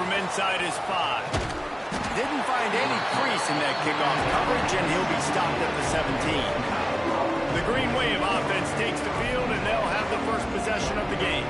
from inside his 5. Didn't find any crease in that kickoff coverage, and he'll be stopped at the 17. The Green Wave offense takes the field, and they'll have the first possession of the game.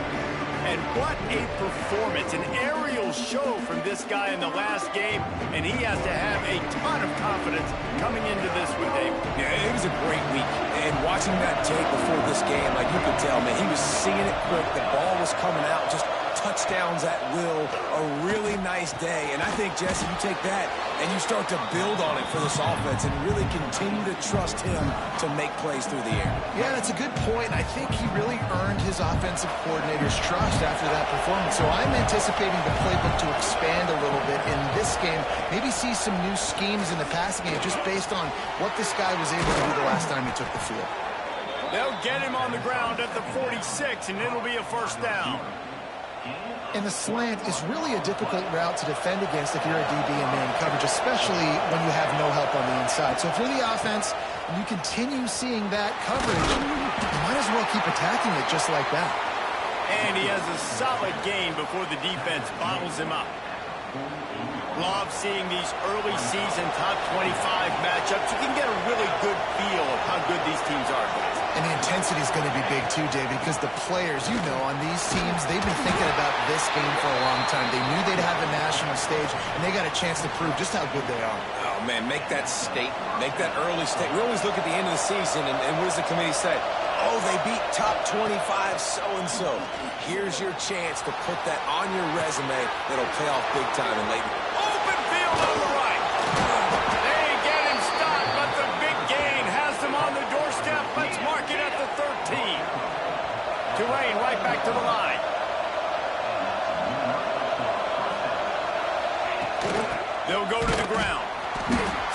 And what a performance, an aerial show from this guy in the last game, and he has to have a ton of confidence coming into this one, Dave. Yeah, it was a great week, and watching that tape before this game, like you could tell, man, he was seeing it quick, the ball was coming out, just touchdowns at will, a really nice day. And I think, Jesse, you take that and you start to build on it for this offense and really continue to trust him to make plays through the air. Yeah, that's a good point. I think he really earned his offensive coordinator's trust after that performance. So I'm anticipating the playbook to expand a little bit in this game. Maybe see some new schemes in the passing game just based on what this guy was able to do the last time he took the field. They'll get him on the ground at the 46, and it'll be a first down. And the slant is really a difficult route to defend against if you're a DB in man coverage, especially when you have no help on the inside. So if you're the offense and you continue seeing that coverage, you might as well keep attacking it just like that. And he has a solid gain before the defense bottles him up. Love seeing these early season top 25 matchups. You can get a really good feel of how good these teams are. And the intensity is going to be big too, David, because the players, you know, on these teams, they've been thinking about this game for a long time. They knew they'd have the national stage, and they got a chance to prove just how good they are. Oh, man, make that statement. Make that early statement. We always look at the end of the season, and what does the committee say? Oh, they beat top 25 so-and-so. Here's your chance to put that on your resume that'll pay off big time in late. Open field on the right. They get him stopped, but the big gain has them on the doorstep. Let's mark it at the 13. Tulane right back to the line. They'll go to the ground.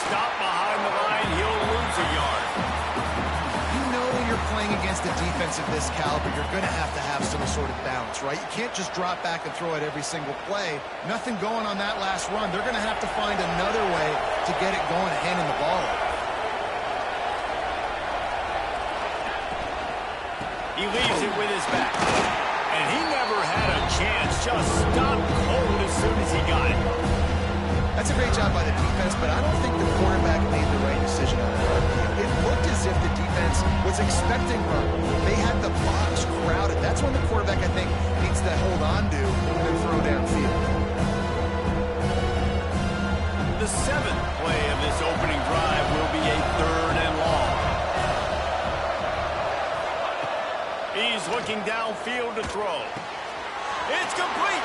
Stop behind the line. He'll lose a yard. Playing against a defense of this caliber, you're going to have some sort of balance, right? You can't just drop back and throw it every single play. Nothing going on that last run. They're going to have to find another way to get it going and handing the ball off. He leaves it with his back. And he never had a chance. Just stopped cold as soon as he got it. That's a great job by the defense, but I don't think the quarterback made the right decision on that. It looked as if the defense was expecting run. They had the box crowded. That's when the quarterback, I think, needs to hold on to and then throw downfield. The 7th play of this opening drive will be a 3rd and long. He's looking downfield to throw. It's complete.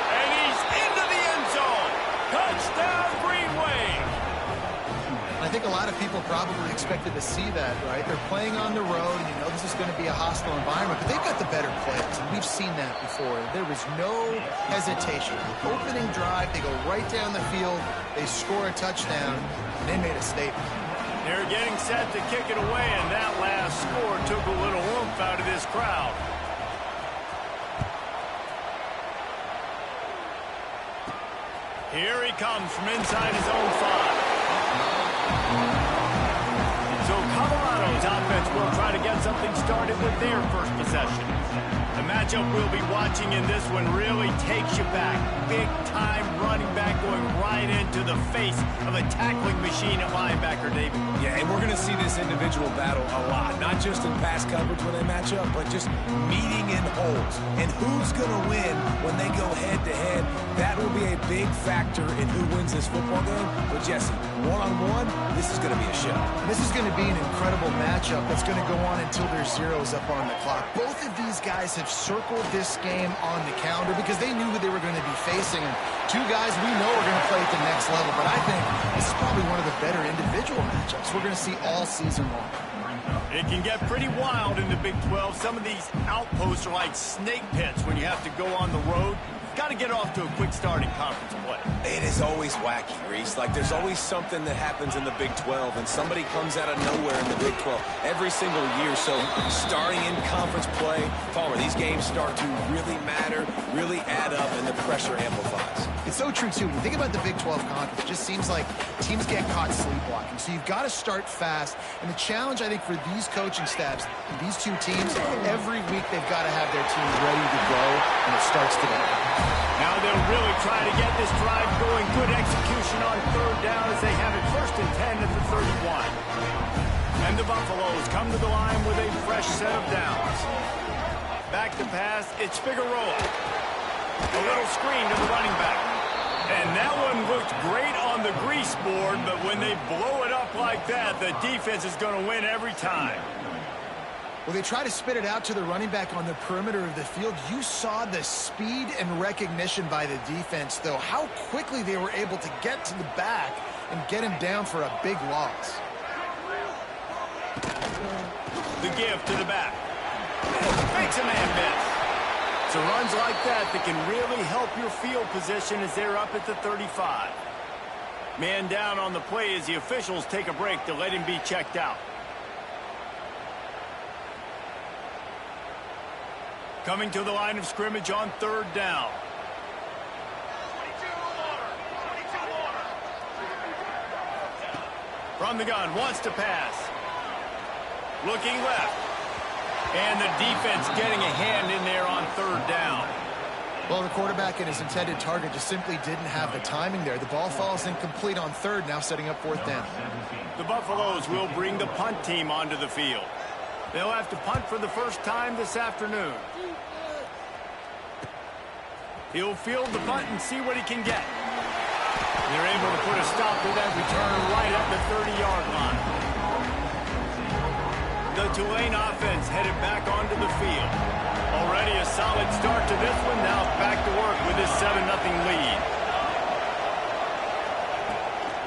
And he's into the end zone. Touchdown, Green Wave. I think a lot of people probably expected to see that, right? They're playing on the road, and you know this is going to be a hostile environment, but they've got the better players, and we've seen that before. There was no hesitation. Opening drive, they go right down the field, they score a touchdown, and they made a statement. They're getting set to kick it away, and that last score took a little oomph out of this crowd. Here he comes from inside his own 5. So Colorado's offense will try to get something started with their first possession. The matchup we'll be watching in this one really takes you back. Big-time running back going right into the face of a tackling machine at linebacker, David. Yeah, and we're going to see this individual battle a lot, not just in pass coverage when they match up, but just meeting in holes. And who's going to win when they go head-to-head? That will be a big factor in who wins this football game. But, Jesse, one-on-one, this is going to be a show. This is going to be an incredible matchup that's going to go on until there's zeros up on the clock. Both of these guys have circled this game on the calendar because they knew who they were going to be facing. And two guys we know are going to play at the next level. But I think this is probably one of the better individual matchups we're going to see all season long. It can get pretty wild in the Big 12. Some of these outposts are like snake pits when you have to go on the road. Got to get off to a quick start in conference play. It is always wacky, Reese. Like, there's always something that happens in the Big 12, and somebody comes out of nowhere in the Big 12 every single year. So, starting in conference play, Palmer, these games start to really matter, really add up, and the pressure amplifies. It's so true, too. When you think about the Big 12 conference, it just seems like teams get caught sleepwalking. So you've got to start fast. And the challenge, I think, for these coaching staffs, these two teams, every week they've got to have their team ready to go, and it starts today. Now they'll really try to get this drive going. Good execution on third down as they have it 1st and 10 at the 31. And the Buffaloes come to the line with a fresh set of downs. Back to pass, it's Figueroa. A little screen to the running back. And that one looked great on the grease board, but when they blow it up like that, the defense is going to win every time. Well, they try to spit it out to the running back on the perimeter of the field. You saw the speed and recognition by the defense, though, how quickly they were able to get to the back and get him down for a big loss. The give to the back. Makes a man miss. So runs like that can really help your field position as they're up at the 35. Man down on the play as the officials take a break to let him be checked out. Coming to the line of scrimmage on 3rd down. From the gun, wants to pass. Looking left. And the defense getting a hand in there on 3rd down. Well, the quarterback and his intended target just simply didn't have the timing there. The ball falls incomplete on 3rd, now setting up 4th down. The Buffaloes will bring the punt team onto the field. They'll have to punt for the first time this afternoon. He'll field the punt and see what he can get. They're able to put a stop to that return right at the 30-yard line. The Tulane offense headed back onto the field. Already a solid start to this one. Now back to work with this 7-0 lead.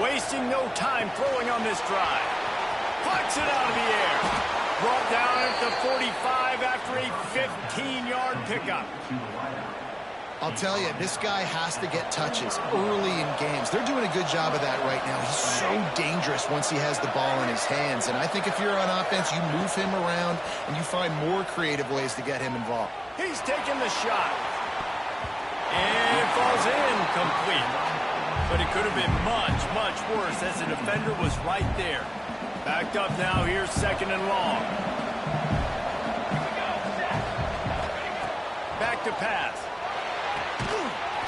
Wasting no time throwing on this drive. Plucks it out of the air. Brought down at the 45 after a 15-yard pickup. I'll tell you, this guy has to get touches early in games. They're doing a good job of that right now. He's so dangerous once he has the ball in his hands. And I think if you're on offense, you move him around and you find more creative ways to get him involved. He's taking the shot. And it falls in complete. But it could have been much, much worse as the defender was right there. Backed up now, here's 2nd and long. Back to pass.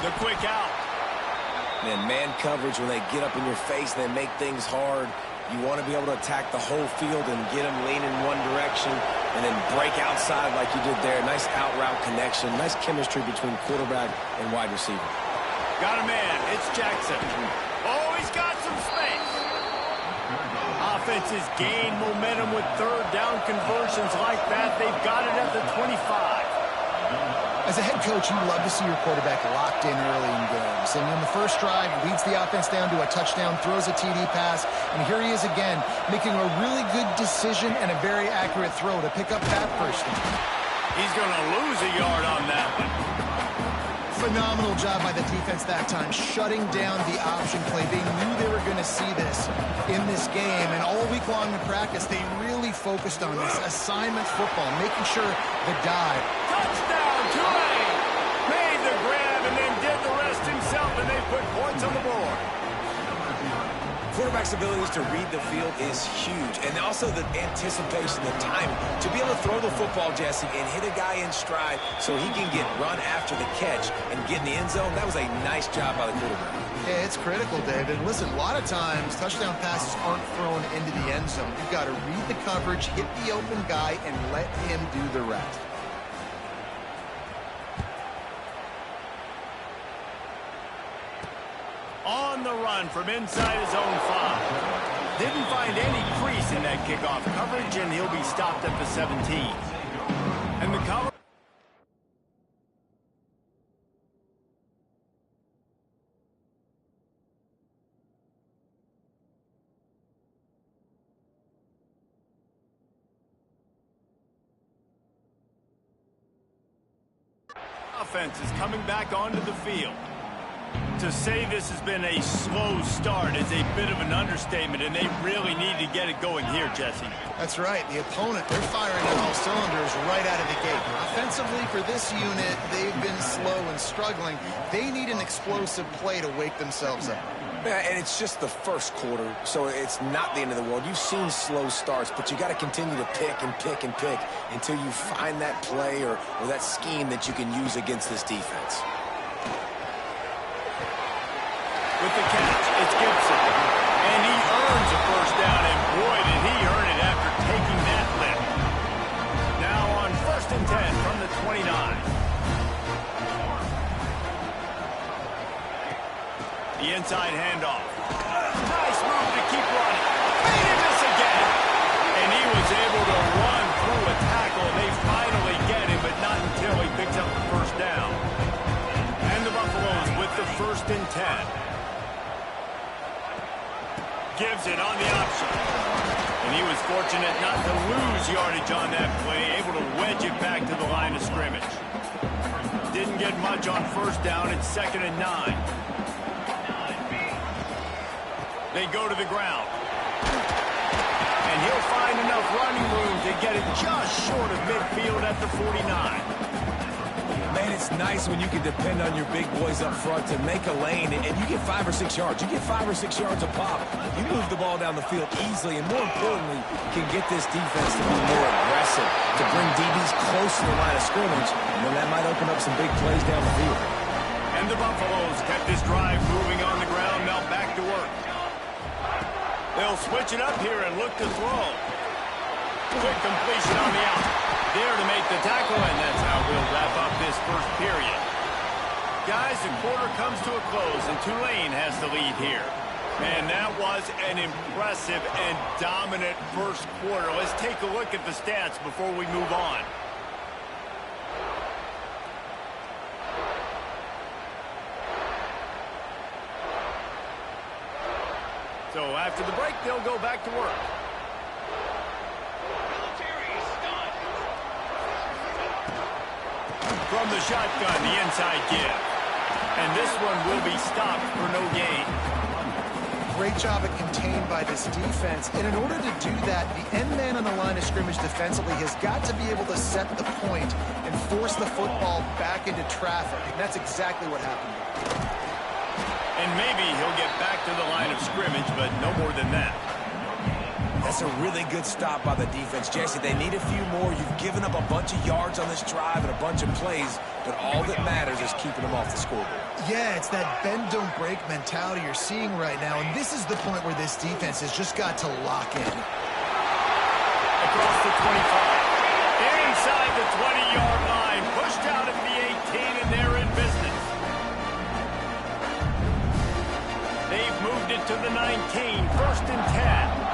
The quick out. Man coverage, when they get up in your face and they make things hard, you want to be able to attack the whole field and get them leaning one direction and then break outside like you did there. Nice out route connection. Nice chemistry between quarterback and wide receiver. Got a man. It's Jackson. Oh, he's got some space. Offense has gained momentum with 3rd down conversions like that. They've got it at the 25. As a head coach, you love to see your quarterback locked in early in games. And in the first drive, leads the offense down to a touchdown, throws a TD pass, and here he is again, making a really good decision and a very accurate throw to pick up that first down. He's going to lose a yard on that one. Phenomenal job by the defense that time, shutting down the option play. They knew they were going to see this in this game, and all week long in practice, they really focused on this assignment football, making sure the dive. Touchdown, Tulane! Made the grab and then did the rest himself, and they put points on the board. Quarterback's abilities to read the field is huge, and also the anticipation, the timing. To be able to throw the football, Jesse, and hit a guy in stride so he can get run after the catch and get in the end zone, that was a nice job by the quarterback. Yeah, it's critical, David. Listen, a lot of times, touchdown passes aren't thrown into the end zone. You've got to read the coverage, hit the open guy, and let him do the rest. On the run from inside his own 5. Didn't find any crease in that kickoff coverage, and he'll be stopped at the 17. And the cover. Offense is coming back onto the field. To say this has been a slow start is a bit of an understatement, and they really need to get it going here, Jesse. That's right. The opponent, they're firing on all cylinders right out of the gate. Offensively, for this unit, they've been slow and struggling. They need an explosive play to wake themselves up. Yeah, and it's just the first quarter, so it's not the end of the world. You've seen slow starts, but you got to continue to pick and pick and pick until you find that play or that scheme that you can use against this defense. with the catch. It's Gibson. And he earns a first down, and boy, did he earn it after taking that lift. Now on 1st and 10 from the 29. The inside handoff. Nice move to keep running. Made him miss again. And he was able to run through a tackle. They finally get him, but not until he picks up the first down. And the Buffaloes with the 1st and 10. Gives it on the option. And he was fortunate not to lose yardage on that play, able to wedge it back to the line of scrimmage. Didn't get much on 1st down. It's 2nd and 9. They go to the ground. And he'll find enough running room to get it just short of midfield at the 49. Man, it's nice when you can depend on your big boys up front to make a lane, and you get 5 or 6 yards. You get 5 or 6 yards a pop. You move the ball down the field easily, and more importantly, can get this defense to be more aggressive, to bring DBs close to the line of scrimmage, and then that might open up some big plays down the field. And the Buffaloes kept this drive moving on the ground, now back to work. They'll switch it up here and look to throw. Quick completion on the out. There to make the tackle, and that's how we'll wrap up this first period. Guys, the quarter comes to a close, and Tulane has the lead here. Man, that was an impressive and dominant first quarter. Let's take a look at the stats before we move on. So after the break, they'll go back to work. From the shotgun, the inside give. And this one will be stopped for no gain. Great job at contained by this defense. And in order to do that, the end man on the line of scrimmage defensively has got to be able to set the point and force the football back into traffic. And that's exactly what happened. And maybe he'll get back to the line of scrimmage, but no more than that. That's a really good stop by the defense. Jesse, they need a few more. You've given up a bunch of yards on this drive and a bunch of plays, but all that matters is keeping them off the scoreboard. Yeah, it's that bend, don't break mentality you're seeing right now, and this is the point where this defense has just got to lock in. Across the 25. Inside the 20-yard line. Pushed out at the 18, and they're in business. They've moved it to the 19. 1st and 10.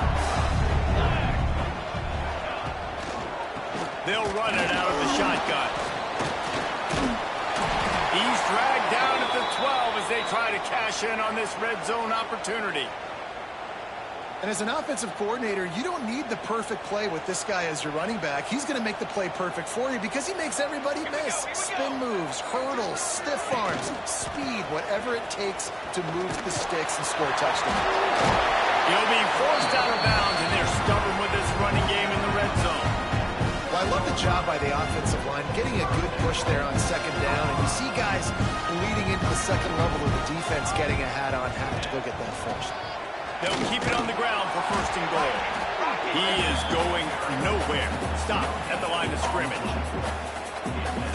They'll run it out of the shotgun. He's dragged down at the 12 as they try to cash in on this red zone opportunity. And as an offensive coordinator, you don't need the perfect play with this guy as your running back. He's going to make the play perfect for you because he makes everybody miss. Spin moves, hurdles, stiff arms, speed, whatever it takes to move the sticks and score a touchdown. He'll be forced out of bounds, and they're stubborn with this running game in the red zone. Well, I love the job by the offensive line, getting a good push there on 2nd down, and you see guys leading into the second level of the defense getting a hat-on-hat to go get that first. They'll keep it on the ground for 1st and goal. He is going nowhere. Stop at the line of scrimmage.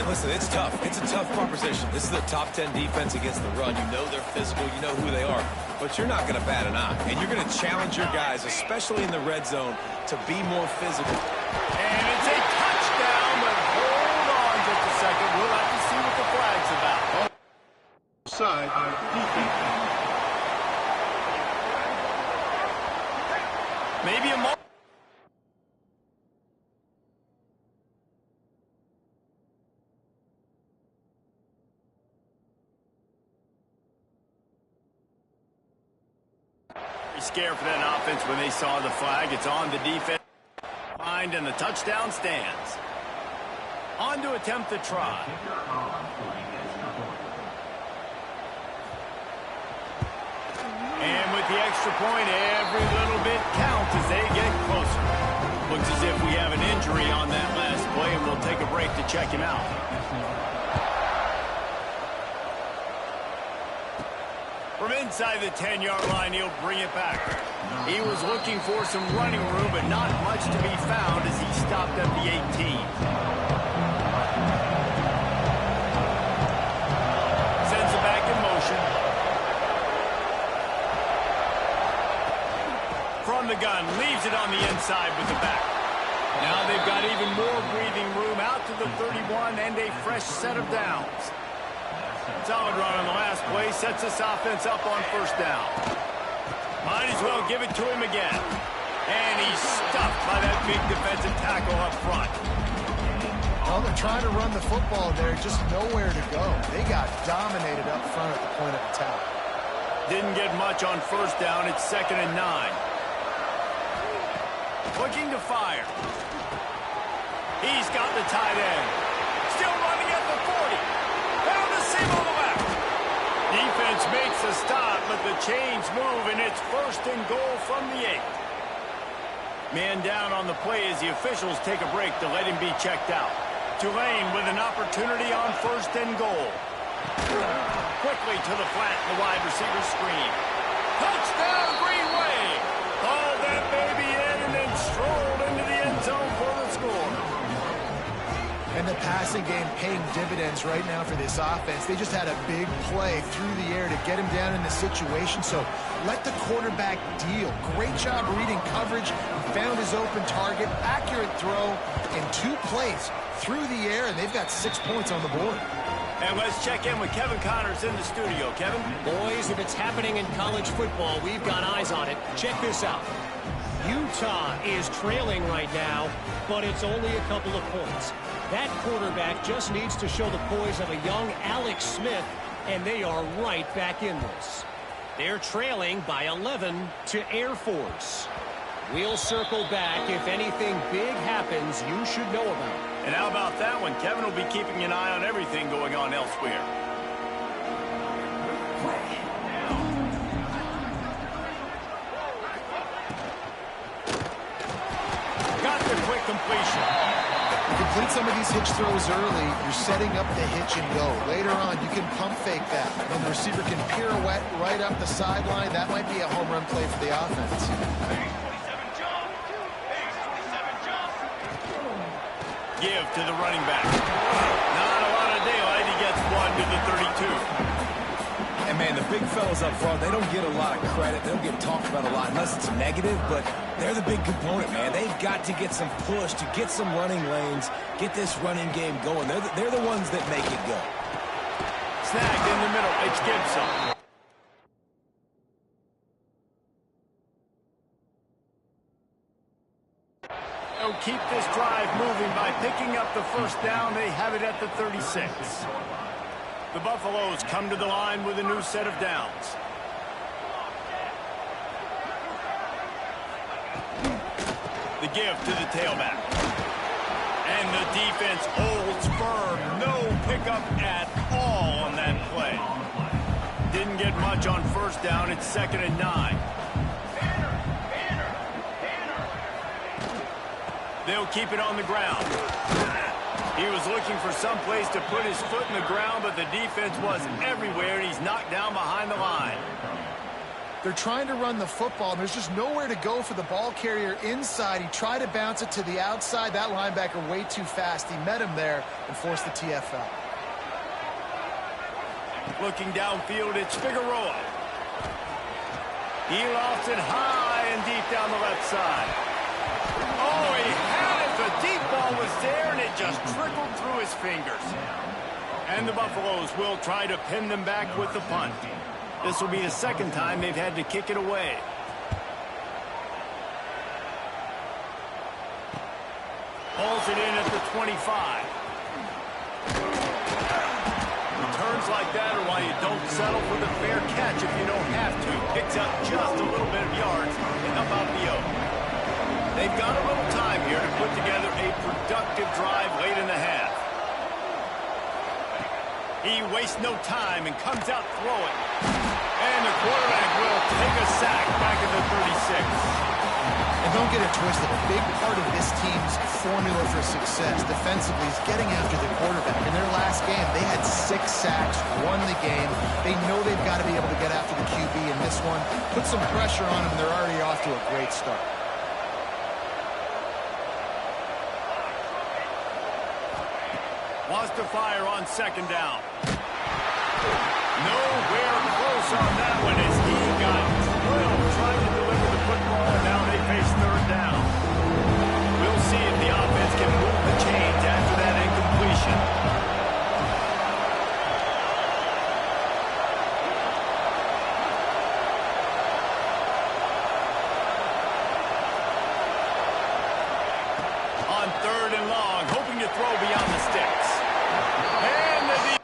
And listen, it's tough. It's a tough proposition. This is a top 10 defense against the run. You know they're physical. You know who they are. But you're not going to bat an eye. And you're going to challenge your guys, especially in the red zone, to be more physical. And it's a touchdown, but hold on just a second. We'll have to see what the flag's about. Side defense. Maybe a moment. Scared for that offense when they saw the flag. It's on the defense. And the touchdown stands. On to attempt the try. And with the extra point, every little bit counts as they get closer. Looks as if we have an injury on that last play, and we'll take a break to check him out. From inside the 10-yard line, he'll bring it back. He was looking for some running room, but not much to be found as he stopped at the 18. Sends it back in motion. from the gun, leaves it on the inside with the back. Now they've got even more breathing room out to the 31 and a fresh set of downs. Solid run on the last play, sets this offense up on first down. Might as well give it to him again. And he's stuffed by that big defensive tackle up front. Well, they're trying to run the football there, just nowhere to go. They got dominated up front at the point of attack. Didn't get much on first down. It's 2nd and 9. Looking to fire. He's got the tight end. Still running at the 40. Down the seam on the left. Defense makes a stop, but the chains move, and it's 1st and goal from the 8. Man down on the play as the officials take a break to let him be checked out. Tulane with an opportunity on 1st and goal. Quickly to the flat, the wide receiver screen. Touchdown, Green Wave! Hauled that baby in and then strolled into the end zone for the score. And the passing game paying dividends right now for this offense. They just had a big play through the air to get him down in the situation. So let the quarterback deal. Great job reading coverage. He found his open target. Accurate throw in 2 plays through the air, and they've got 6 points on the board. And let's check in with Kevin Connors in the studio. Kevin? Boys, if it's happening in college football, we've got eyes on it. Check this out. Utah is trailing right now, but it's only a couple of points. That quarterback just needs to show the poise of a young Alex Smith, and they are right back in this. They're trailing by 11 to Air Force. We'll circle back if anything big happens you should know about. And how about that one? Kevin will be keeping an eye on everything going on elsewhere. Got the quick completion. You complete some of these hitch throws early, you're setting up the hitch and go. Later on, you can pump fake that. When the receiver can pirouette right up the sideline, that might be a home run play for the offense. Give to the running back. Not a lot of daylight. He gets 1 to the 32. And, man, the big fellas up front, they don't get a lot of credit. They don't get talked about a lot unless it's negative, but they're the big component, man. They've got to get some push to get some running lanes, get this running game going. They're the ones that make it go. Snagged in the middle. It's Gibson. They'll keep this drive moving by picking up the first down. They have it at the 36. The Buffaloes come to the line with a new set of downs. The give to the tailback. And the defense holds firm. No pickup at all on that play. Didn't get much on first down. It's 2nd and 9. They'll keep it on the ground. He was looking for some place to put his foot in the ground, but the defense was everywhere, and he's knocked down behind the line. They're trying to run the football, and there's just nowhere to go for the ball carrier inside. He tried to bounce it to the outside. That linebacker way too fast. He met him there and forced the TFL. Looking downfield, it's Figueroa. He lost it high and deep down the left side. Oh, he had it. The deep ball was there, and it just trickled through his fingers. And the Buffaloes will try to pin them back with the punt. This will be the 2nd time they've had to kick it away. Pulls it in at the 25. Returns like that are why you don't settle for the fair catch if you don't have to. Picks up just a little bit of yards and up out the oak. They've got a little time here to put together a productive drive late in the half. He wastes no time and comes out throwing. And the quarterback will take a sack back at the 36. And don't get it twisted. A big part of this team's formula for success defensively is getting after the quarterback. In their last game, they had 6 sacks, won the game. They know they've got to be able to get after the QB in this one. Put some pressure on them, and they're already off to a great start. Wants to fire on 2nd down. Nowhere close on that one as he got 12 trying to deliver the football. Now third and long, hoping to throw beyond the sticks. And the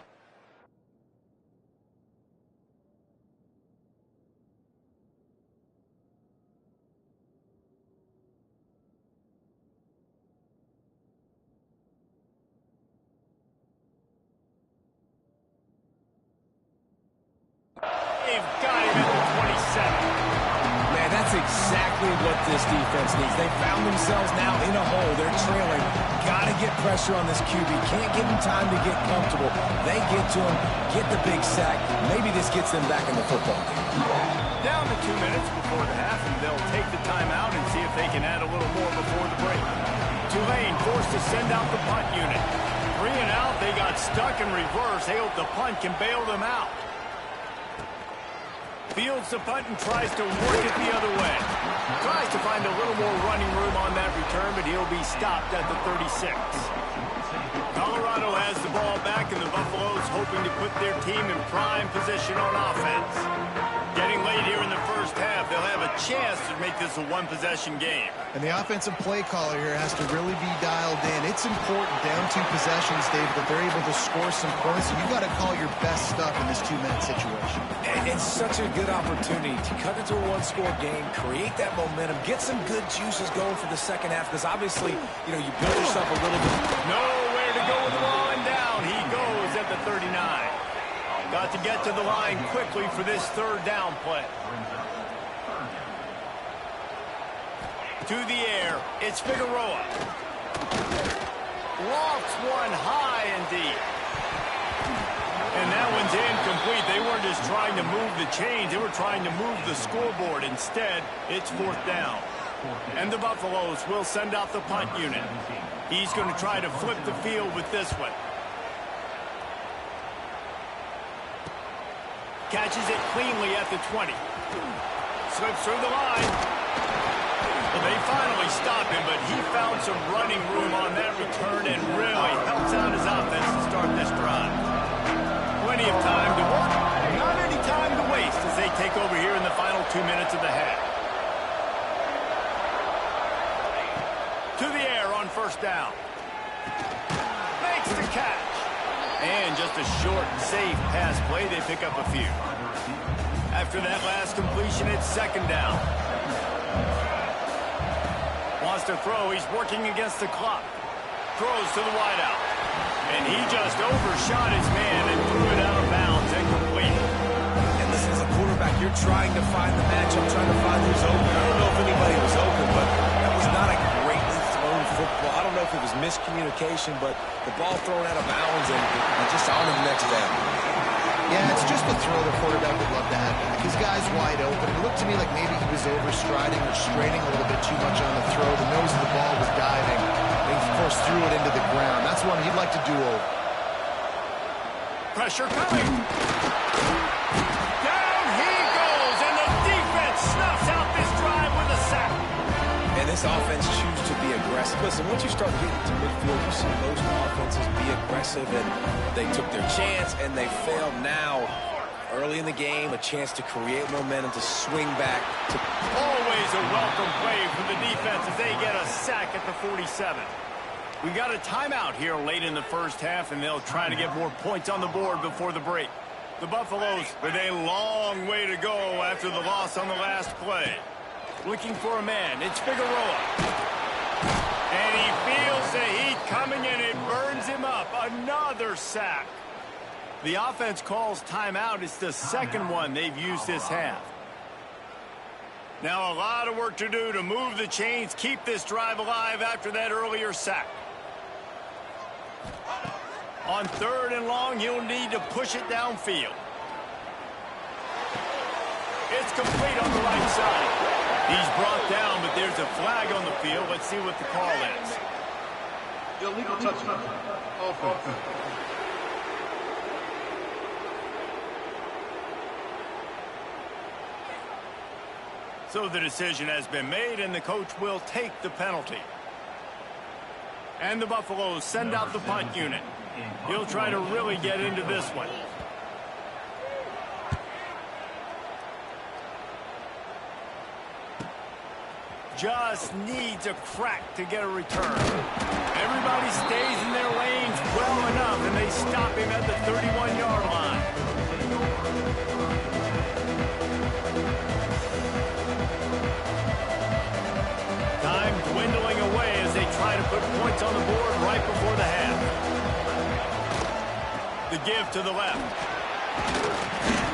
they've got him at the 27. Man, that's exactly what this defense needs. They found themselves now in a hole. They're trailing. Got to get pressure on this QB. Can't give him time to get comfortable. They get to him, get the big sack. Maybe this gets them back in the football game. Down to 2 minutes before the half, and they'll take the timeout and see if they can add a little more before the break. Tulane forced to send out the punt unit. 3 and out, they got stuck in reverse. They hope the punt can bail them out. Fields the punt and tries to work it the other way. Tries to find a little more running room on that return, but he'll be stopped at the 36. Colorado has the ball back, and the Buffaloes hoping to put their team in prime position on offense. Getting late here in the first half, they'll have a chance to make this a one-possession game. And the offensive play caller here has to really be dialed in. It's important down 2 possessions, David, that they're able to score some points. So you've got to call your best stuff in this 2-minute situation. And it's such a good opportunity to cut into a one-score game, create that momentum, get some good juices going for the second half, because obviously, you build yourself a little bit. Nowhere to go with the ball and down. He goes at the 39. Got to get to the line quickly for this third down play. To the air, it's Figueroa. Lofts one high and deep. And that one's incomplete. They weren't just trying to move the chains. They were trying to move the scoreboard. Instead, it's 4th down. And the Buffaloes will send out the punt unit. He's going to try to flip the field with this one. Catches it cleanly at the 20. Slips through the line. Well, they finally stop him, but he found some running room on that return and really helps out his offense to start this drive. Plenty of time to work, not any time to waste as they take over here in the final 2 minutes of the half. To the air on first down. Makes the catch. And just a short, safe pass play. They pick up a few. After that last completion, it's 2nd down. Wants to throw. He's working against the clock. Throws to the wideout. And he just overshot his man and threw it out of bounds and completed. And listen, as a quarterback, you're trying to find the matchup, trying to find who's open. I don't know if anybody was open, but that was not a greatly thrown football. I don't know if it was miscommunication, but the ball thrown out of bounds and just on to the next down. Yeah, it's just a throw the quarterback would love to have back. His guy's wide open. It looked to me like maybe he was overstriding or straining a little bit too much on the throw. The nose of the ball was diving. And he, of course, threw it into the ground. That's one he'd like to do over. Pressure coming. Down he goes, and the defense snuffs out this drive with a sack. And this offense chooses to be aggressive. Listen, once you start getting to midfield, you see most offenses be aggressive, and they took their chance, and they failed now. Early in the game, a chance to create momentum, to swing back. Always a welcome play for the defense as they get a sack at the 47. We got a timeout here late in the first half, and they'll try to get more points on the board before the break. The Buffaloes with a long way to go after the loss on the last play. Looking for a man. It's Figueroa. And he feels the heat coming, and it burns him up. Another sack. The offense calls timeout. It's the second one they've used this half. Now a lot of work to do to move the chains, keep this drive alive after that earlier sack. On 3rd and long, he'll need to push it downfield. It's complete on the right side. He's brought down, but there's a flag on the field. Let's see what the call is. Illegal touchdown. Offense. So the decision has been made, and the coach will take the penalty. And the Buffaloes send out the punt unit. He'll try to really get into this one. Just needs a crack to get a return. Everybody stays in their lanes well enough, and they stop him at the 31-yard line. Time dwindling away as they try to put points on the board right before the half. The give to the left.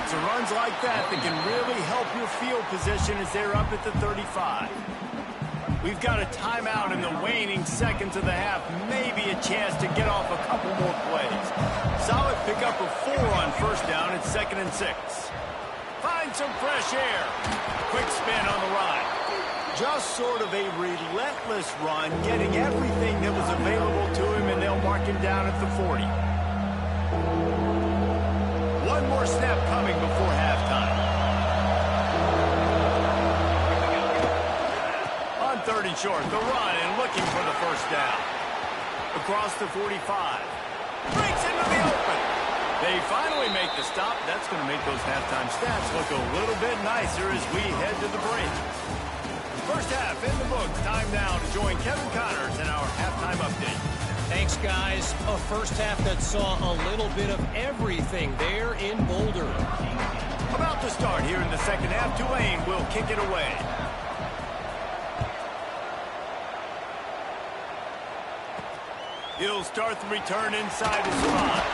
It's runs like that can really help your field position as they're up at the 35. We've got a timeout in the waning seconds of the half. Maybe a chance to get off a couple more plays. Solid pickup of 4 on first down. It's 2nd and 6. Find some fresh air. Quick spin on the ride. Just sort of a relentless run, getting everything that was available to him, and they'll mark him down at the 40. One more snap coming before halftime. On 3rd and short, the run and looking for the first down. Across the 45. Breaks into the open. They finally make the stop. That's going to make those halftime stats look a little bit nicer as we head to the break. First half in the books. Time now to join Kevin Connors in our halftime update. Thanks, guys. A first half that saw a little bit of everything there in Boulder. About to start here in the second half. Tulane will kick it away. He'll start the return inside his spot.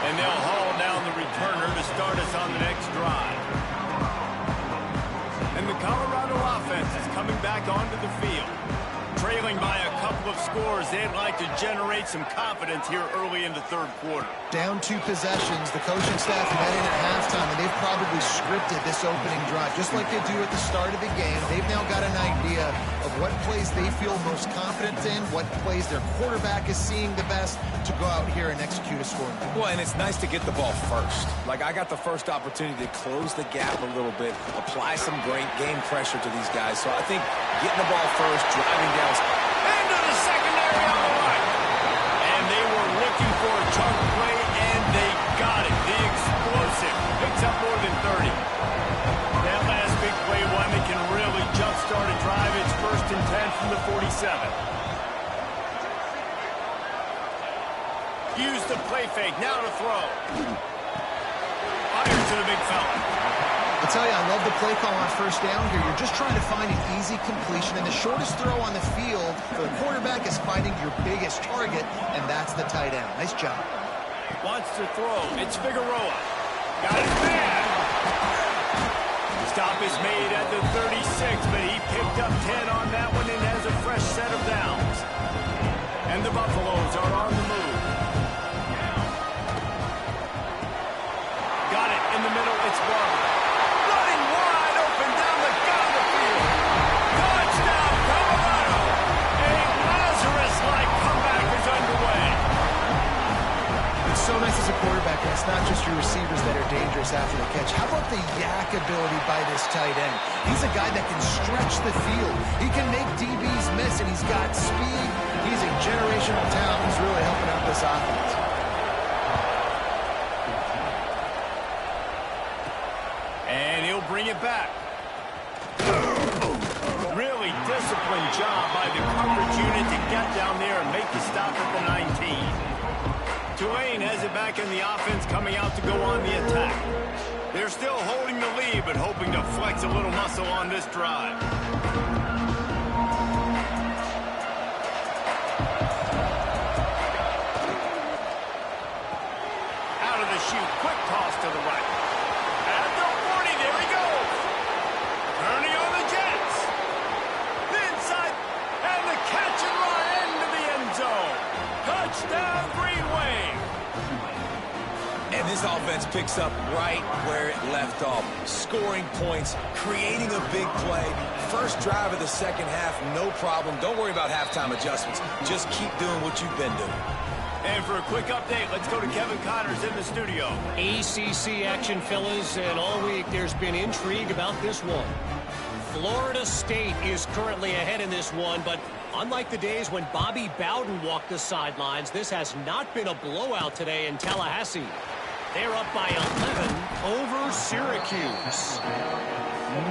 And they'll haul down the returner to start us on the next drive. And the Colorado offense is coming back onto the field. Trailing by a couple of scores, they'd like to generate some confidence here early in the 3rd quarter. Down 2 possessions, the coaching staff met in at halftime, and they've probably scripted this opening drive, just like they do at the start of the game. They've now got an idea of what plays they feel most confident in, what plays their quarterback is seeing the best to go out here and execute a score. Well, and it's nice to get the ball first. Like, I got the first opportunity to close the gap a little bit, apply some great game pressure to these guys. So I think getting the ball first, driving down. Into the secondary on the right. And they were looking for a chunk play, and they got it. The explosive picks up more than 30. That last big play, one that can really jumpstart a drive. It's 1st and 10 from the 47. Use the play fake. Now to throw. Fires to the big fella. I tell you, I love the play call on first down here. You're just trying to find an easy completion, and the shortest throw on the field for the quarterback is finding your biggest target, and that's the tight end. Nice job. Wants to throw. It's Figueroa. Got it bad. Stop is made at the 36, but he picked up 10 on that one and has a fresh set of downs. And the Buffaloes are on the move. Got it in the middle. It's Barber. Running wide open down the gut of the field. Touchdown, Colorado. A Lazarus-like comeback is underway. It's so nice as a quarterback, and it's not just your receivers that are dangerous after the catch. How about the yak ability by this tight end? He's a guy that can stretch the field. He can make DBs miss, and he's got speed. He's a generational talent. He's really helping out this offense. And he'll bring it back. Really disciplined job by the coverage unit to get down there and make the stop at the 19. Tulane has it back in the offense, coming out to go on the attack. They're still holding the lead, but hoping to flex a little muscle on this drive. Out of the chute, quick toss to the right. At the 40, there he goes. Turning on the Jets. The inside, and the catch and run into the end zone. Touchdown, Green Wave. And this offense picks up right where it left off. Scoring points, creating a big play. First drive of the second half, no problem. Don't worry about halftime adjustments. Just keep doing what you've been doing. And for a quick update, let's go to Kevin Connors in the studio. ACC action, fellas, and all week there's been intrigue about this one. Florida State is currently ahead in this one, but unlike the days when Bobby Bowden walked the sidelines, this has not been a blowout today in Tallahassee. They're up by 11 over Syracuse.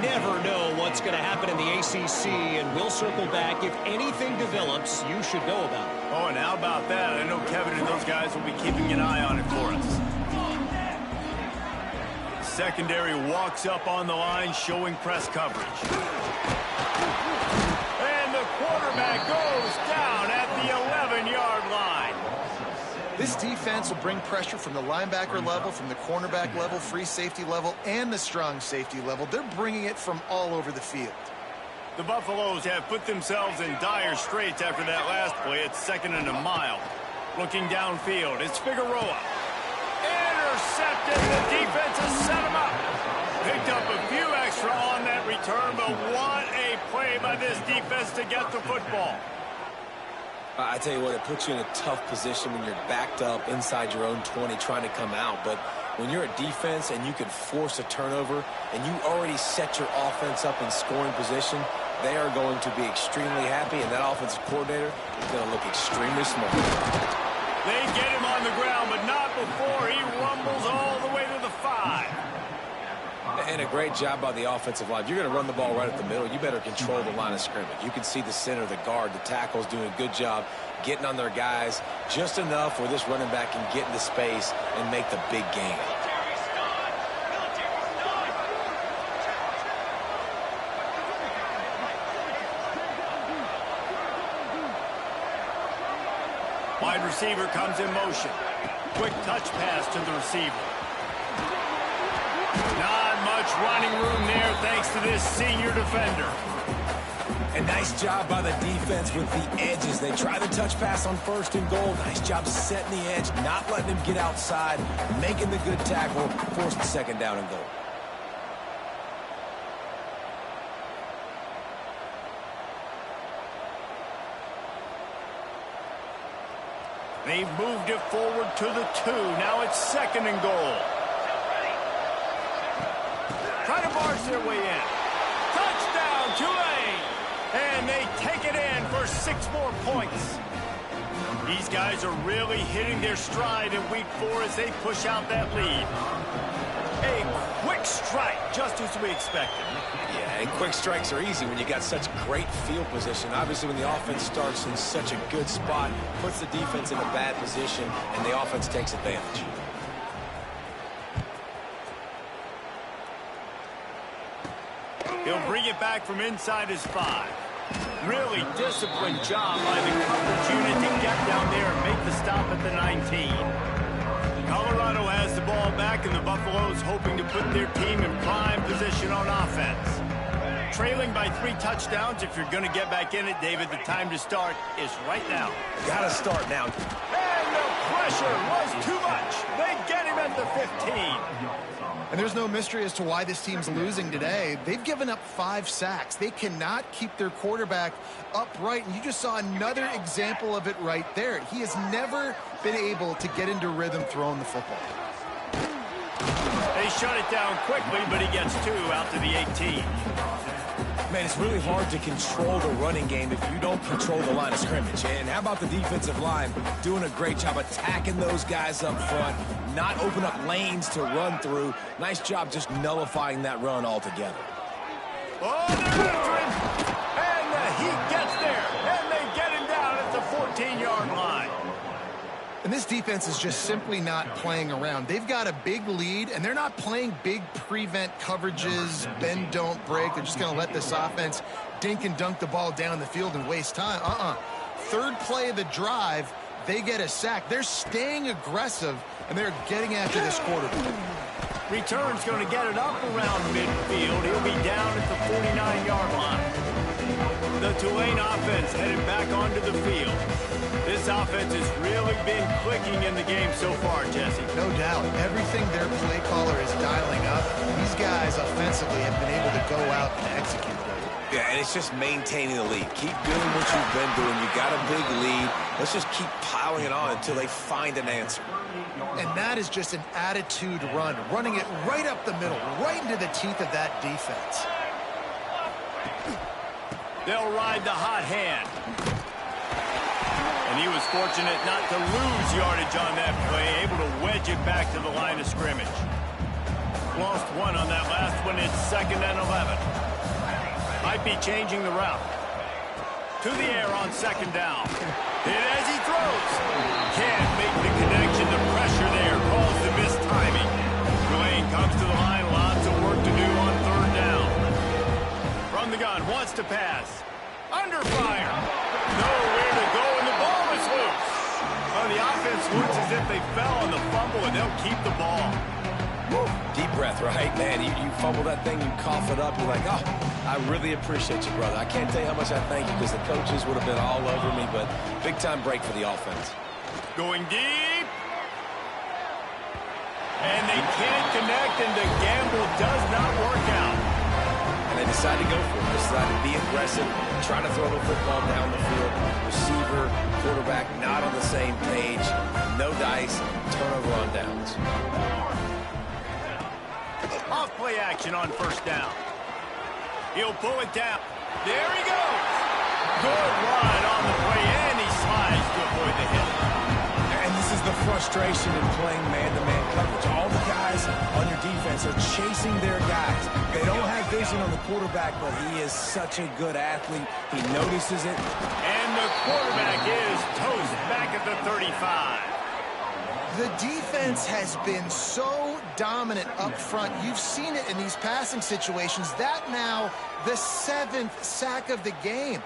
never know what's going to happen in the ACC, and we'll circle back. If anything develops, you should know about it. Oh, and how about that? I know Kevin and those guys will be keeping an eye on it for us. Secondary walks up on the line, showing press coverage. And the quarterback goes down at the 11-yard line. This defense will bring pressure from the linebacker level, from the cornerback level, free safety level, and the strong safety level. They're bringing it from all over the field. The Buffaloes have put themselves in dire straits after that last play. It's 2nd and a mile. Looking downfield, it's Figueroa. Intercepted. The defense has set him up. Picked up a few extra on that return, but what a play by this defense to get the football. I tell you what, it puts you in a tough position when you're backed up inside your own 20 trying to come out. But when you're a defense and you can force a turnover and you already set your offense up in scoring position, they are going to be extremely happy, and that offensive coordinator is going to look extremely smart. They get him on the ground, but not before he rumbles all the way to the 5. And a great job by the offensive line. If you're going to run the ball right at the middle, you better control the line of scrimmage. You can see the center, the guard, the tackle's doing a good job getting on their guys just enough where this running back can get into space and make the big game. Wide receiver comes in motion. Quick touch pass to the receiver. Not much running room there thanks to this senior defender. And nice job by the defense with the edges. They try the touch pass on 1st and goal. Nice job setting the edge, not letting him get outside, making the good tackle, forcing 2nd down and goal. They've moved it forward to the 2. Now it's 2nd and goal. Trying to barge their way in. Touchdown, Tulane! And they take it in for 6 more points. These guys are really hitting their stride in week 4 as they push out that lead. A quick strike, just as we expected. Yeah, and quick strikes are easy when you got such great field position. Obviously, when the offense starts in such a good spot, puts the defense in a bad position, and the offense takes advantage. He'll bring it back from inside his 5. Really disciplined job by the coverage unit to get down there and make the stop at the 19. Colorado has the ball back, and the Buffaloes hoping to put their team in prime position on offense. Trailing by 3 touchdowns. If you're going to get back in it, David, the time to start is right now. Got to start now. And the pressure was too much. They get him at the 15. And there's no mystery as to why this team's losing today. They've given up 5 sacks. They cannot keep their quarterback upright, and you just saw another example of it right there. He has never been able to get into rhythm throwing the football. They shut it down quickly, but he gets 2 out to the 18. Man, it's really hard to control the running game if you don't control the line of scrimmage. And how about the defensive line doing a great job attacking those guys up front, not open up lanes to run through. Nice job just nullifying that run altogether. Oh, they're after him. And he gets there. And they get him down at the 14-yard line. And this defense is just simply not playing around. They've got a big lead, and they're not playing big prevent coverages, bend, don't break. They're just going to let this offense dink and dunk the ball down the field and waste time. 3rd play of the drive, they get a sack. They're staying aggressive, and they're getting after this quarterback. Return's going to get it up around midfield. He'll be down at the 49-yard line. The Tulane offense headed back onto the field. This offense has really been clicking in the game so far, Jesse. No doubt. Everything their play caller is dialing up, these guys offensively have been able to go out and execute. Yeah, and it's just maintaining the lead. Keep doing what you've been doing. You got a big lead. Let's just keep piling it on until they find an answer. And that is just an attitude run, running it right up the middle, right into the teeth of that defense. They'll ride the hot hand. And he was fortunate not to lose yardage on that play, able to wedge it back to the line of scrimmage. Lost one on that last one. It's 2nd and 11. Might be changing the route. To the air on 2nd down. And as he throws, can't make the connection. The pressure there calls the missed timing. Tulane comes to the line. Lots of work to do on 3rd down. From the gun, wants to pass. Under fire. Nowhere to go, and the ball is loose. Well, the offense looks as if they fell on the fumble, and they'll keep the ball. Woo. Deep breath, right, man? You fumble that thing, you cough it up, you're like, oh, I really appreciate you, brother. I can't tell you how much I thank you because the coaches would have been all over me, but big-time break for the offense. Going deep. And they can't connect, and the gamble does not work out. And they decide to go for it. They decide to be aggressive, try to throw the football down the field. Receiver, quarterback, not on the same page. No dice, turnover on downs. Off play action on 1st down. He'll pull it down. There he goes. Good run on the play, and he slides to avoid the hit. And this is the frustration in playing man-to-man coverage. All the guys on your defense are chasing their guys. They don't have vision on the quarterback, but he is such a good athlete. He notices it. And the quarterback is toast back at the 35. The defense has been so dominant up front. You've seen it in these passing situations. That now the 7th sack of the game.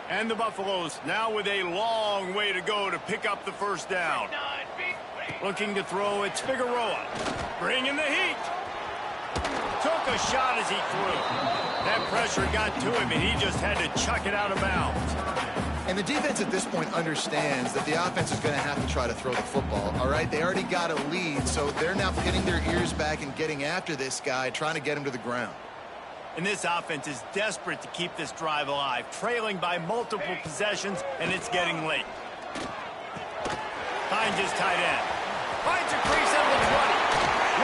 And the Buffaloes now with a long way to go to pick up the 1st down. Looking to throw, it's Figueroa. Bringing the heat. Took a shot as he threw. That pressure got to him, and he just had to chuck it out of bounds. And the defense at this point understands that the offense is going to have to try to throw the football, all right? They already got a lead, so they're now getting their ears back and getting after this guy, trying to get him to the ground. And this offense is desperate to keep this drive alive, trailing by multiple possessions, and it's getting late. Finds his tight end. Finds a crease at the 20.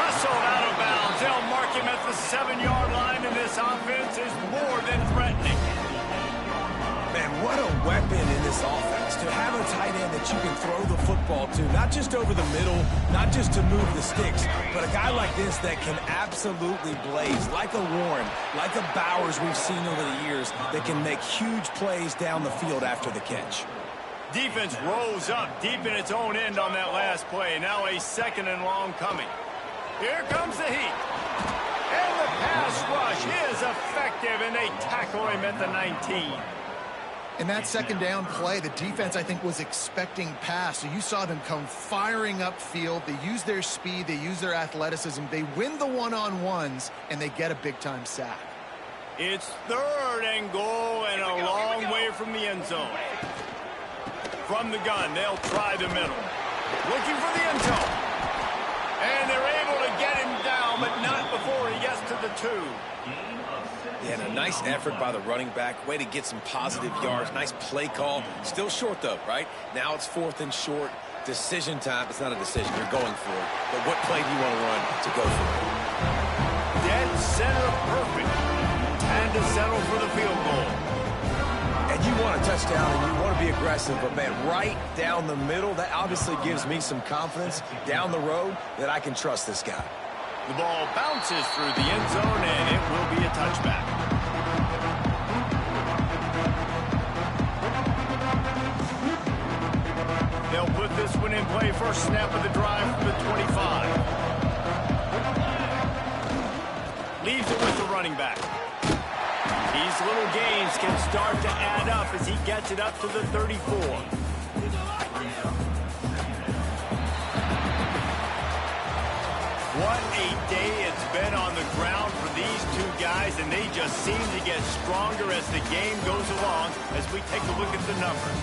Wrestled out of bounds. They'll mark him at the 7-yard line, and this offense is more than threatening. Man, what a weapon in this offense to have a tight end that you can throw the football to, not just over the middle, not just to move the sticks, but a guy like this that can absolutely blaze, like a Warren, like a Bowers we've seen over the years, that can make huge plays down the field after the catch. Defense rose up deep in its own end on that last play. Now a 2nd and long coming. Here comes the heat. And the pass rush is effective, and they tackle him at the 19. In that 2nd down play, the defense, I think, was expecting pass. So you saw them come firing upfield. They use their speed. They use their athleticism. They win the one-on-ones, and they get a big-time sack. It's 3rd and goal and a long way from the end zone. From the gun, they'll try the middle. Looking for the end zone. And they're able to get him down, but not before he gets to the 2. Yeah, and a nice effort by the running back. Way to get some positive yards. Nice play call. Still short, though, right? Now it's 4th and short. Decision time. It's not a decision. You're going for it. But what play do you want to run to go for it? Dead center perfect. Had to settle for the field goal. And you want a touchdown, and you want to be aggressive, but, man, right down the middle, that obviously gives me some confidence down the road that I can trust this guy. The ball bounces through the end zone, and it will be a touchback. They'll put this one in play. First snap of the drive from the 25. Leaves it with the running back. These little gains can start to add up as he gets it up to the 34. What a day it's been on the ground for these two guys, and they just seem to get stronger as the game goes along as we take a look at the numbers.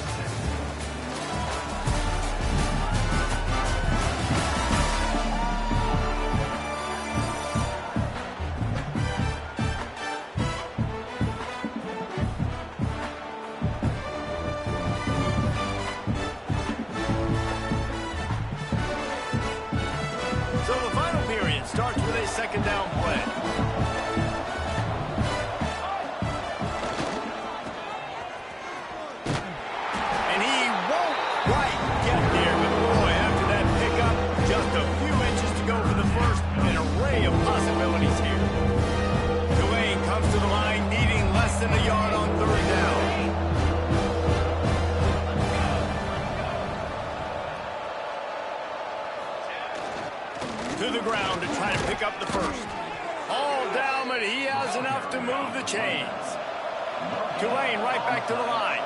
So the final period starts with a 2nd down play. And he won't quite get there, but boy, after that pickup, just a few inches move the chains. Tulane right back to the line.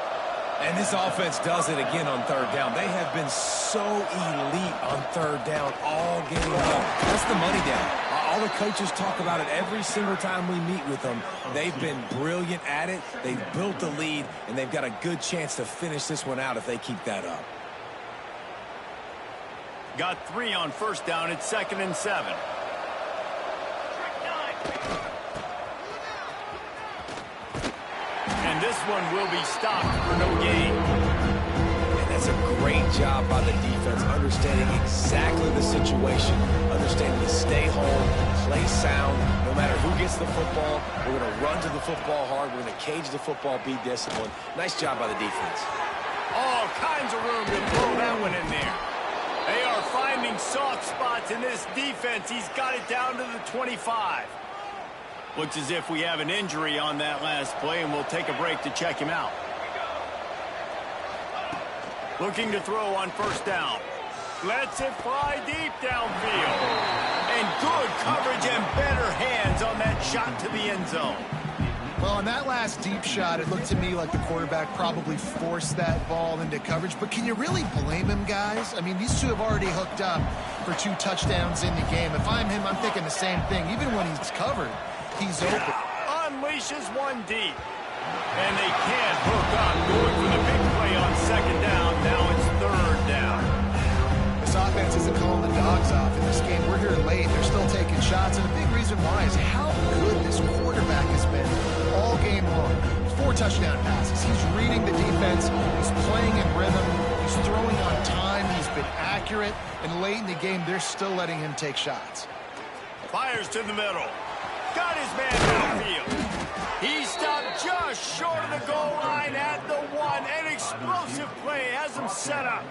And this offense does it again on third down. They have been so elite on third down all game long. That's the money down. All the coaches talk about it every single time we meet with them. They've been brilliant at it. They've built the lead, and they've got a good chance to finish this one out if they keep that up. Got 3 on first down. It's 2nd and 7. And this one will be stopped for no gain. And that's a great job by the defense, understanding exactly the situation, understanding to stay home, play sound. No matter who gets the football, we're going to run to the football hard. We're going to cage the football, be disciplined. Nice job by the defense. All kinds of room to throw that one in there. They are finding soft spots in this defense. He's got it down to the 25. Looks as if we have an injury on that last play, and we'll take a break to check him out. Looking to throw on first down. Lets it fly deep downfield. And good coverage and better hands on that shot to the end zone. Well, on that last deep shot, it looked to me like the quarterback probably forced that ball into coverage. But can you really blame him, guys? I mean, these two have already hooked up for 2 touchdowns in the game. If I'm him, I'm thinking the same thing. Even when he's covered, he's open. Unleashes one deep. And they can't hook up. Going for the big play on 2nd down. Now it's 3rd down. This offense isn't calling the dogs off in this game. We're here late. They're still taking shots. And a big reason why is how good this quarterback has been all game long. 4 touchdown passes. He's reading the defense. He's playing in rhythm. He's throwing on time. He's been accurate. And late in the game, they're still letting him take shots. Fires to the middle. Got his man downfield. He stopped just short of the goal line at the 1. An explosive play has him set up.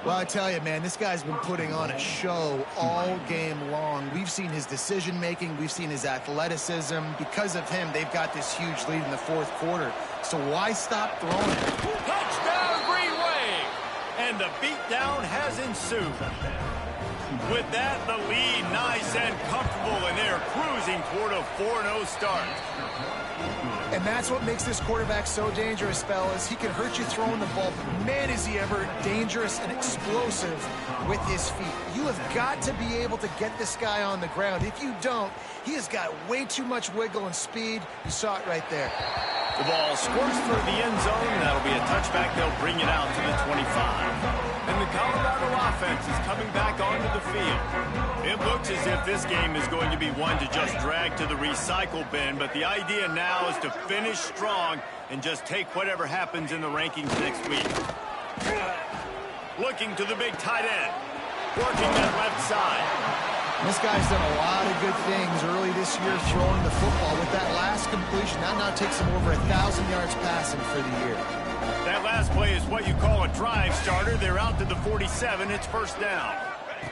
Well, I tell you, man, this guy's been putting on a show all game long. We've seen his decision-making. We've seen his athleticism. Because of him, they've got this huge lead in the 4th quarter. So why stop throwing it? Touchdown, Green Wave! And the beatdown has ensued. With that, the lead nice and comfortable, and they're cruising toward a 4-0 start. And that's what makes this quarterback so dangerous, fellas. He can hurt you throwing the ball, but man, is he ever dangerous and explosive with his feet. You have got to be able to get this guy on the ground. If you don't, he has got way too much wiggle and speed. You saw it right there. The ball squirts through the end zone, and that'll be a touchback. They'll bring it out to the 25. And the Colorado offense is coming back onto the field. It looks as if this game is going to be one to just drag to the recycle bin, but the idea now is to finish strong and just take whatever happens in the rankings next week. Looking to the big tight end. Working that left side. This guy's done a lot of good things early this year throwing the football. With that last completion, that now takes him over 1,000 yards passing for the year. That last play is what you call a drive starter. They're out to the 47. It's first down.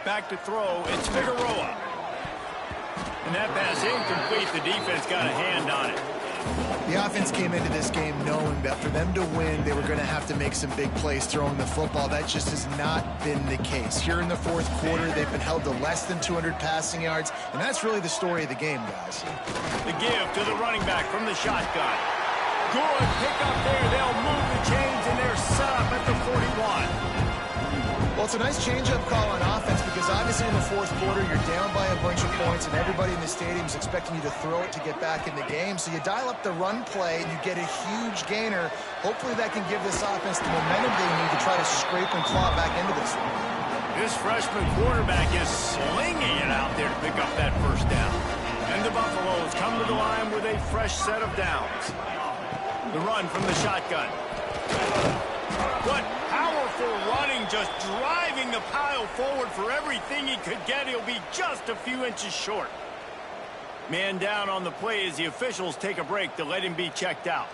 Back to throw. It's Figueroa. And that pass incomplete. The defense got a hand on it. The offense came into this game knowing that for them to win, they were going to have to make some big plays throwing the football. That just has not been the case. Here in the 4th quarter, they've been held to less than 200 passing yards, and that's really the story of the game, guys. The give to the running back from the shotgun. Good pick up there. They'll move the chains, and they're set up at the 41. Well, it's a nice change-up call on offense because obviously in the 4th quarter, you're down by a bunch of points, and everybody in the stadium is expecting you to throw it to get back in the game. So you dial up the run play, and you get a huge gainer. Hopefully that can give this offense the momentum they need to try to scrape and claw back into this one. This freshman quarterback is slinging it out there to pick up that first down. And the Buffaloes come to the line with a fresh set of downs. The run from the shotgun. What powerful running, just driving the pile forward for everything he could get. He'll be just a few inches short. Man down on the play as the officials take a break to let him be checked out.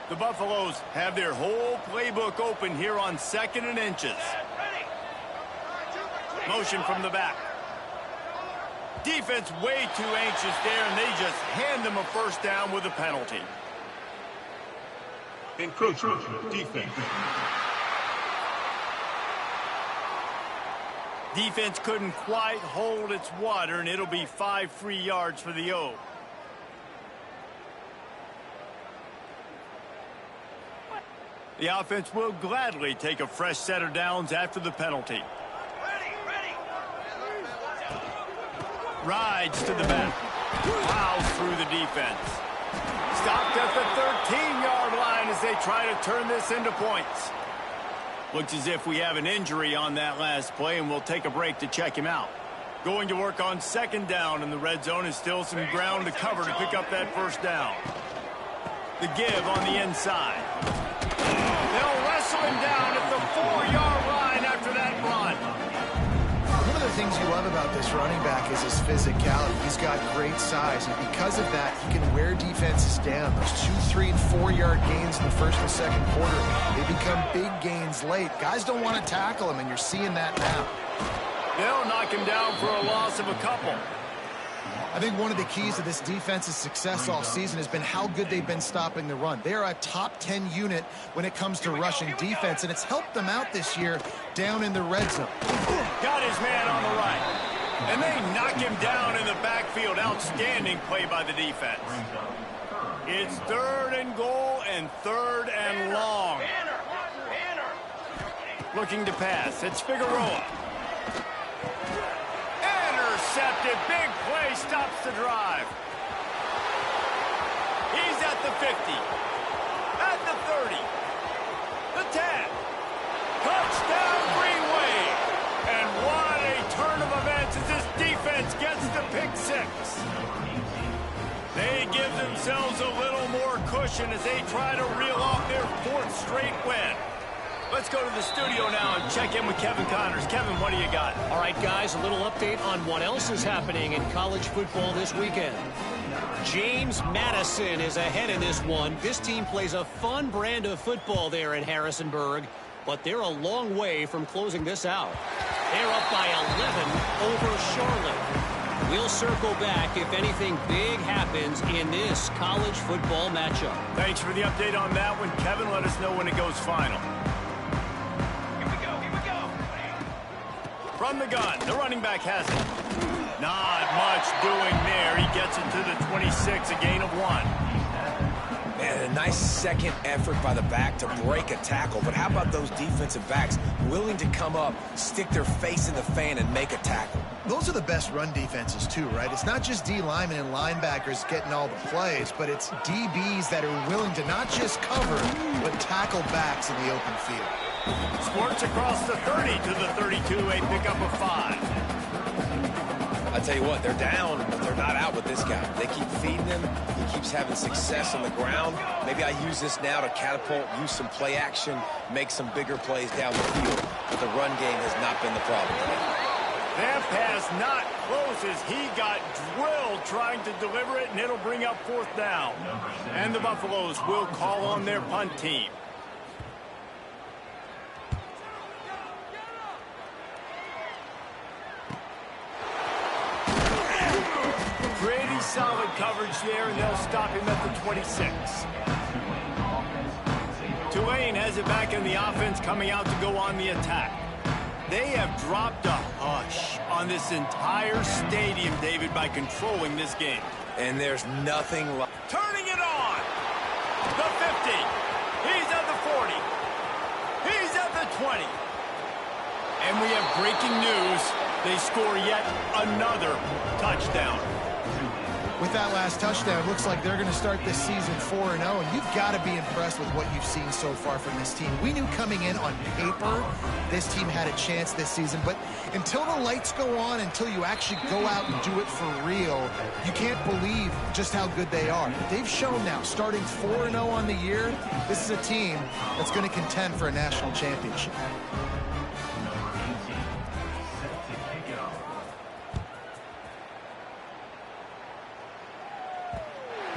The Buffaloes have their whole playbook open here on 2nd and inches. Motion from the back. Defense way too anxious there, and they just hand them a first down with a penalty. Encroachment, defense. Defense couldn't quite hold its water, and it'll be 5 free yards for the O. The offense will gladly take a fresh set of downs after the penalty. Rides to the back. Plows through the defense. Stopped at the 13-yard line as they try to turn this into points. Looks as if we have an injury on that last play, and we'll take a break to check him out. Going to work on second down, and the red zone is still some ground to cover to pick up that first down. The give on the inside. They'll wrestle him down at the 4-yard line after that run. One of the things you love about this running back is his physicality. He's got great size, and because of that, he can wear defenses down. Those 2, 3, and 4-yard gains in the first and second quarter, they become big gains late. Guys don't want to tackle him, and you're seeing that now. They'll knock him down for a loss of a couple. I think one of the keys to this defense's success all season has been how good they've been stopping the run. They are a top 10 unit when it comes to rushing defense, and it's helped them out this year down in the red zone. Got his man on the right. And they knock him down in the backfield. Outstanding play by the defense. It's 3rd and goal and 3rd and long. Looking to pass. It's Figueroa. Intercepted. Big play stops the drive. He's at the 50. At the 30. The 10. Touchdown Green Wave. And what a turn of events as this defense gets the pick 6. They give themselves a little more cushion as they try to reel off their 4th straight win. Let's go to the studio now and check in with Kevin Connors. Kevin, what do you got? All right, guys, a little update on what else is happening in college football this weekend. James Madison is ahead in this one. This team plays a fun brand of football there in Harrisonburg, but they're a long way from closing this out. They're up by 11 over Charlotte. We'll circle back if anything big happens in this college football matchup. Thanks for the update on that one, Kevin. Let us know when it goes final. From the gun, the running back has it. Not much doing there. He gets it to the 26, a gain of 1. Man, a nice second effort by the back to break a tackle. But how about those defensive backs willing to come up, stick their face in the fan, and make a tackle? Those are the best run defenses, too, right? It's not just D linemen and linebackers getting all the plays, but it's DBs that are willing to not just cover, but tackle backs in the open field. Squirts across the 30 to the 32, a pickup of 5. I tell you what, they're down, but they're not out with this guy. They keep feeding him. He keeps having success on the ground. Maybe I use this now to catapult, use some play action, make some bigger plays down the field. But the run game has not been the problem. That pass not close as he got drilled trying to deliver it, and it'll bring up 4th down. And the Buffaloes will call on their punt team. Pretty solid coverage there, and they'll stop him at the 26. Tulane has it back in the offense, coming out to go on the attack. They have dropped a hush on this entire stadium, David, by controlling this game. And there's nothing like... Turning it on! The 50. He's at the 40. He's at the 20. And we have breaking news. They score yet another touchdown. With that last touchdown, it looks like they're going to start this season 4-0, and you've got to be impressed with what you've seen so far from this team. We knew coming in on paper this team had a chance this season, but until the lights go on, until you actually go out and do it for real, you can't believe just how good they are. They've shown now, starting 4-0 on the year, this is a team that's going to contend for a national championship.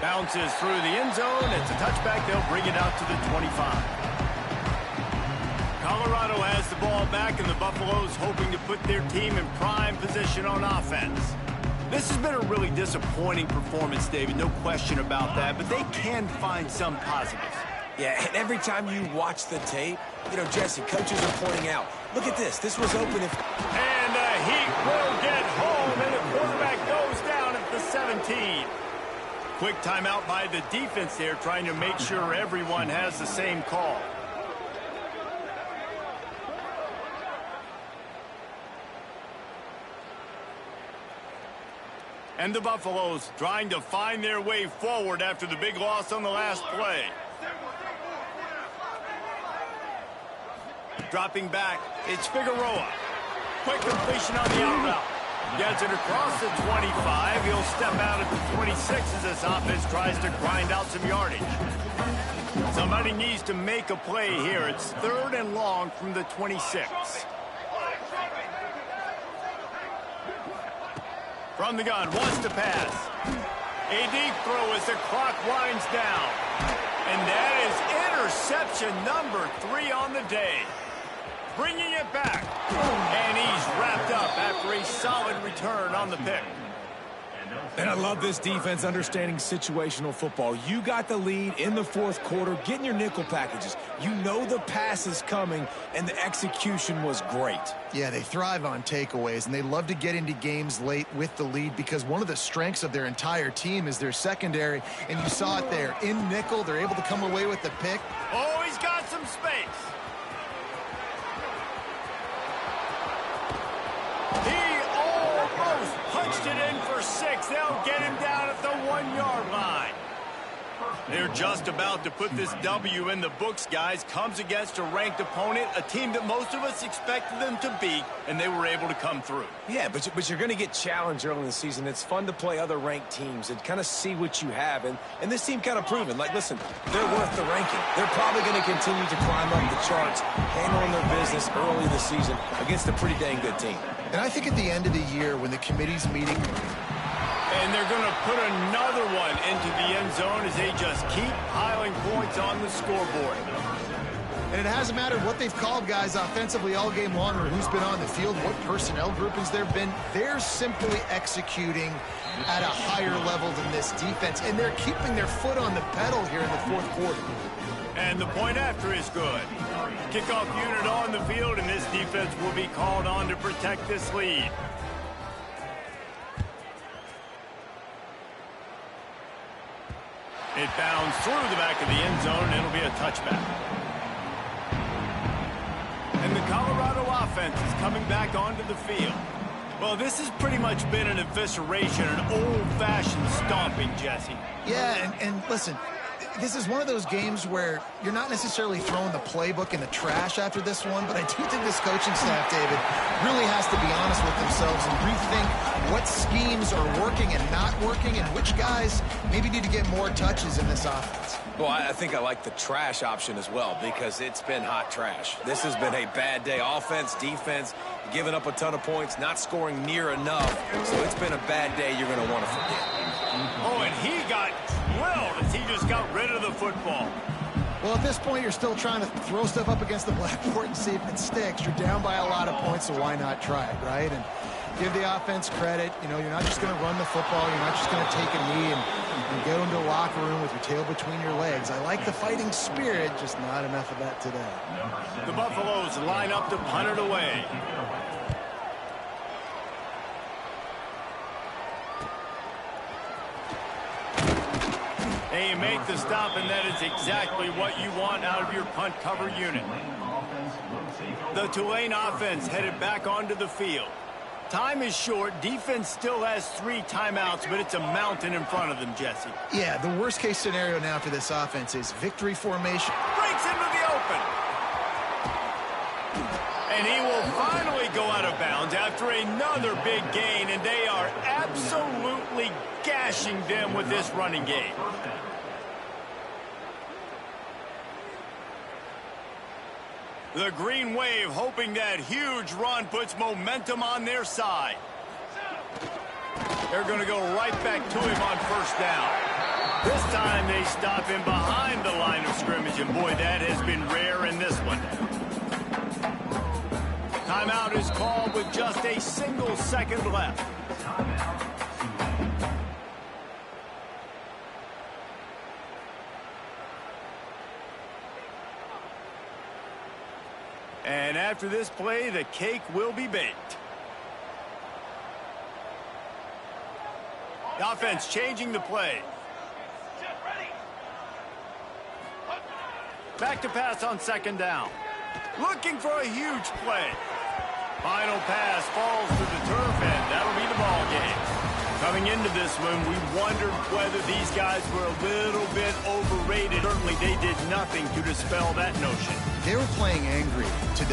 Bounces through the end zone. It's a touchback. They'll bring it out to the 25. Colorado has the ball back, and the Buffaloes hoping to put their team in prime position on offense. This has been a really disappointing performance, David. No question about that, but they can find some positives. Yeah, and every time you watch the tape, you know, Jesse, coaches are pointing out, look at this. This was open if... And the Heat will get home, and the quarterback goes down at the 17. Quick timeout by the defense there, trying to make sure everyone has the same call. And the Buffaloes trying to find their way forward after the big loss on the last play. Dropping back, it's Figueroa. Quick completion on the out route. Gets it across the 25. He'll step out at the 26 as this offense tries to grind out some yardage. Somebody needs to make a play here. It's 3rd and long from the 26. From the gun, wants to pass. A deep throw as the clock winds down. And that is interception number 3 on the day. Bringing it back. And he's wrapped up after a solid return on the pick. And I love this defense understanding situational football. You got the lead in the 4th quarter, getting your nickel packages. You know the pass is coming, and the execution was great. Yeah, they thrive on takeaways, and they love to get into games late with the lead because one of the strengths of their entire team is their secondary, and you saw it there. In nickel, they're able to come away with the pick. Oh, he's got some space. Punched it in for 6. They'll get him down at the 1-yard line. They're just about to put this W in the books, guys. Comes against a ranked opponent, a team that most of us expected them to beat, and they were able to come through. Yeah, but you're going to get challenged early in the season. It's fun to play other ranked teams and kind of see what you have. And this team kind of proven, like, listen, they're worth the ranking. They're probably going to continue to climb up the charts, handling their business early this season against a pretty dang good team. And I think at the end of the year, when the committee's meeting, and they're going to put another one into the end zone as they just keep piling points on the scoreboard. and it hasn't mattered what they've called guys offensively all game long or who's been on the field, what personnel groupings there have been. They're simply executing at a higher level than this defense, and they're keeping their foot on the pedal here in the fourth quarter. And the point after is good. Kickoff unit on the field, and this defense will be called on to protect this lead. It bounds through the back of the end zone, and it'll be a touchback. And the Colorado offense is coming back onto the field. Well, this has pretty much been an evisceration, an old-fashioned stomping, Jesse. Yeah, and listen, this is one of those games where you're not necessarily throwing the playbook in the trash after this one, but I do think this coaching staff, David, really has to be honest with themselves and rethink what schemes are working and not working and which guys maybe need to get more touches in this offense. Well, I think I like the trash option as well because it's been hot trash. This has been a bad day. Offense, defense, giving up a ton of points, not scoring near enough. So it's been a bad day you're going to want to forget. Oh, and he got drilled as he just got rid of the football. Well, at this point, you're still trying to throw stuff up against the blackboard and see if it sticks. You're down by a lot of points, so why not try it, right? And give the offense credit. You know, you're not just going to run the football. You're not just going to take a knee and go into the locker room with your tail between your legs. I like the fighting spirit, just not enough of that today. The Buffaloes line up to punt it away. And you make the stop, and that is exactly what you want out of your punt cover unit. The Tulane offense headed back onto the field. Time is short. Defense still has 3 timeouts, but it's a mountain in front of them, Jesse. Yeah, the worst-case scenario now for this offense is victory formation. Breaks into the open. And he will finally go out of bounds after another big gain, and they are absolutely gashing them with this running game. The Green Wave hoping that huge run puts momentum on their side. They're going to go right back to him on first down. This time they stop him behind the line of scrimmage, and boy, that has been rare in this one. Timeout is called with just a single second left. And after this play, the cake will be baked. The offense changing the play. Back to pass on second down. Looking for a huge play. Final pass falls to the turf, and that'll be the ball game. Coming Going into this one, we wondered whether these guys were a little bit overrated. Certainly, they did nothing to dispel that notion. They were playing angry today.